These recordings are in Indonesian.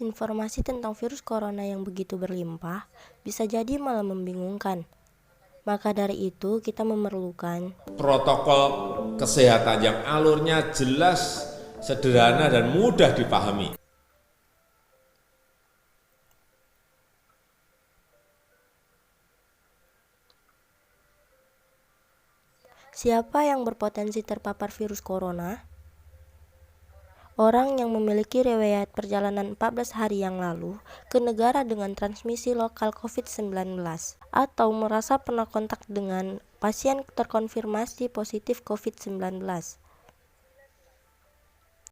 Informasi tentang virus corona yang begitu berlimpah bisa jadi malah membingungkan. Maka dari itu kita memerlukan protokol kesehatan yang alurnya jelas, sederhana, dan mudah dipahami. siapa yang berpotensi terpapar virus corona. Orang yang memiliki riwayat perjalanan 14 hari yang lalu ke negara dengan transmisi lokal COVID-19 atau merasa pernah kontak dengan pasien terkonfirmasi positif COVID-19.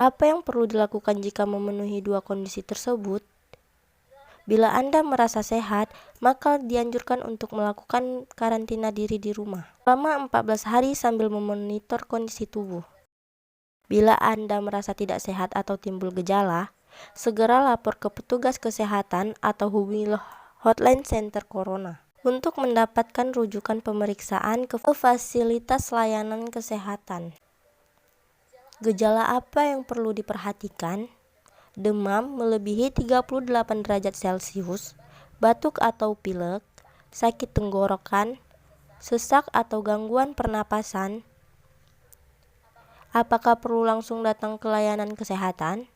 Apa yang perlu dilakukan jika memenuhi dua kondisi tersebut? Bila Anda merasa sehat, maka dianjurkan untuk melakukan karantina diri di rumah selama 14 hari sambil memonitor kondisi tubuh. Bila Anda merasa tidak sehat atau timbul gejala, segera lapor ke petugas kesehatan atau hubungi hotline center corona untuk mendapatkan rujukan pemeriksaan ke fasilitas layanan kesehatan. Gejala apa yang perlu diperhatikan? Demam melebihi 38 derajat Celcius, batuk atau pilek, sakit tenggorokan, sesak atau gangguan pernapasan. Apakah perlu langsung datang ke layanan kesehatan?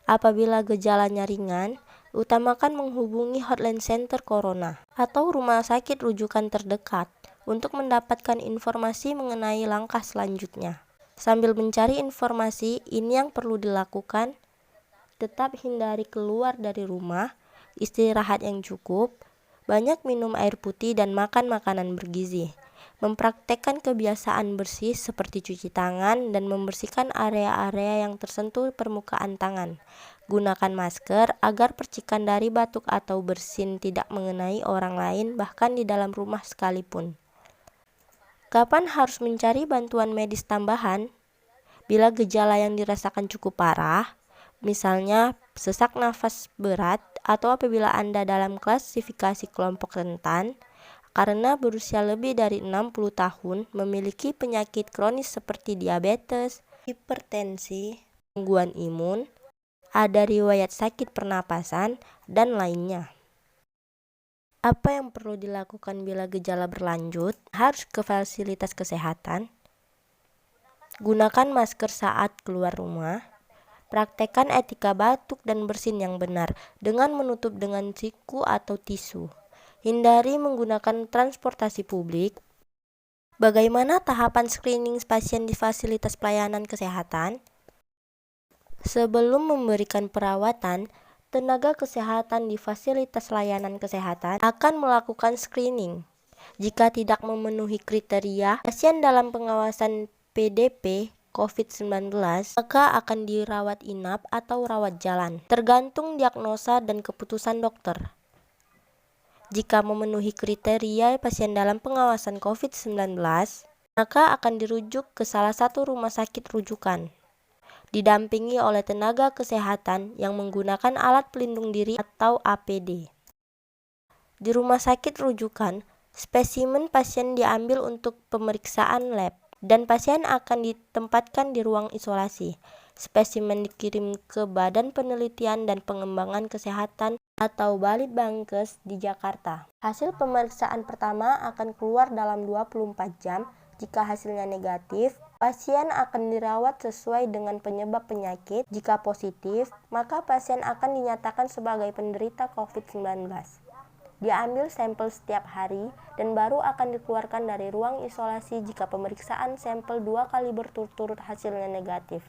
Apabila gejalanya ringan, utamakan menghubungi hotline center corona atau rumah sakit rujukan terdekat untuk mendapatkan informasi mengenai langkah selanjutnya. Sambil mencari informasi, ini yang perlu dilakukan. Tetap hindari keluar dari rumah, istirahat yang cukup, banyak minum air putih dan makan makanan bergizi. Mempraktekkan kebiasaan bersih seperti cuci tangan dan membersihkan area-area yang tersentuh permukaan tangan. Gunakan masker agar percikan dari batuk atau bersin tidak mengenai orang lain bahkan di dalam rumah sekalipun. Kapan harus mencari bantuan medis tambahan? Bila gejala yang dirasakan cukup parah, misalnya sesak nafas berat atau apabila Anda dalam klasifikasi kelompok rentan, karena berusia lebih dari 60 tahun, memiliki penyakit kronis seperti diabetes, hipertensi, gangguan imun, ada riwayat sakit pernapasan, dan lainnya. Apa yang perlu dilakukan bila gejala berlanjut? Harus ke fasilitas kesehatan. Gunakan masker saat keluar rumah. Praktekkan etika batuk dan bersin yang benar dengan menutup dengan siku atau tisu. Hindari menggunakan transportasi publik. Bagaimana tahapan screening pasien di fasilitas pelayanan kesehatan? Sebelum memberikan perawatan, tenaga kesehatan di fasilitas layanan kesehatan akan melakukan screening. Jika tidak memenuhi kriteria pasien dalam pengawasan PDP COVID-19, maka akan dirawat inap atau rawat jalan, tergantung diagnosa dan keputusan dokter. Jika memenuhi kriteria pasien dalam pengawasan COVID-19, maka akan dirujuk ke salah satu rumah sakit rujukan, didampingi oleh tenaga kesehatan yang menggunakan alat pelindung diri atau APD. Di rumah sakit rujukan, spesimen pasien diambil untuk pemeriksaan lab, dan pasien akan ditempatkan di ruang isolasi. Spesimen dikirim ke Badan Penelitian dan Pengembangan Kesehatan atau Balitbangkes di Jakarta. Hasil pemeriksaan pertama akan keluar dalam 24 jam. Jika hasilnya negatif, pasien akan dirawat sesuai dengan penyebab penyakit. Jika positif, maka pasien akan dinyatakan sebagai penderita COVID-19. Diambil sampel setiap hari dan baru akan dikeluarkan dari ruang isolasi jika pemeriksaan sampel 2 kali berturut-turut hasilnya negatif.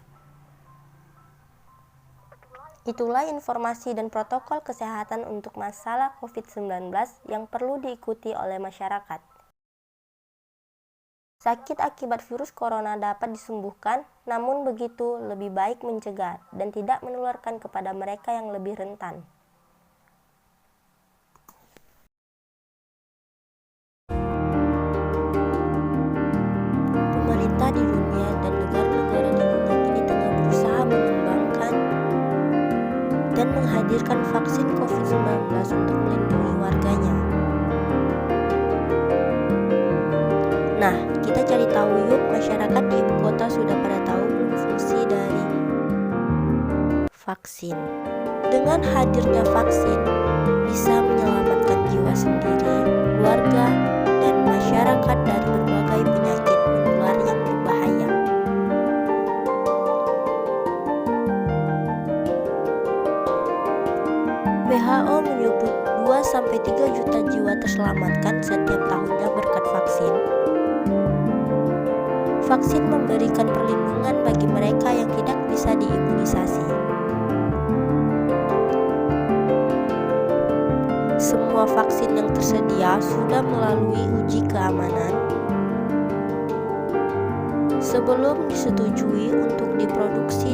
Itulah informasi dan protokol kesehatan untuk masalah COVID-19 yang perlu diikuti oleh masyarakat. Sakit akibat virus corona dapat disembuhkan, namun begitu lebih baik mencegah dan tidak menularkan kepada mereka yang lebih rentan. Pemerintah di dunia dan negara-negara di dunia kini tengah berusaha mengembangkan dan menghadirkan vaksin COVID-19 untuk melindungi warganya. Nah, kita cari tahu yuk, masyarakat di ibu kota sudah pada tahu belum fungsi dari vaksin. Dengan hadirnya vaksin, bisa menyelamatkan jiwa sendiri, keluarga, dan masyarakat dari berbagai penyakit menular yang berbahaya. WHO menyebut 2-3 juta jiwa terselamatkan setiap tahunnya berkat vaksin. Vaksin memberikan perlindungan bagi mereka yang tidak bisa diimunisasi. Semua vaksin yang tersedia sudah melalui uji keamanan sebelum disetujui untuk diproduksi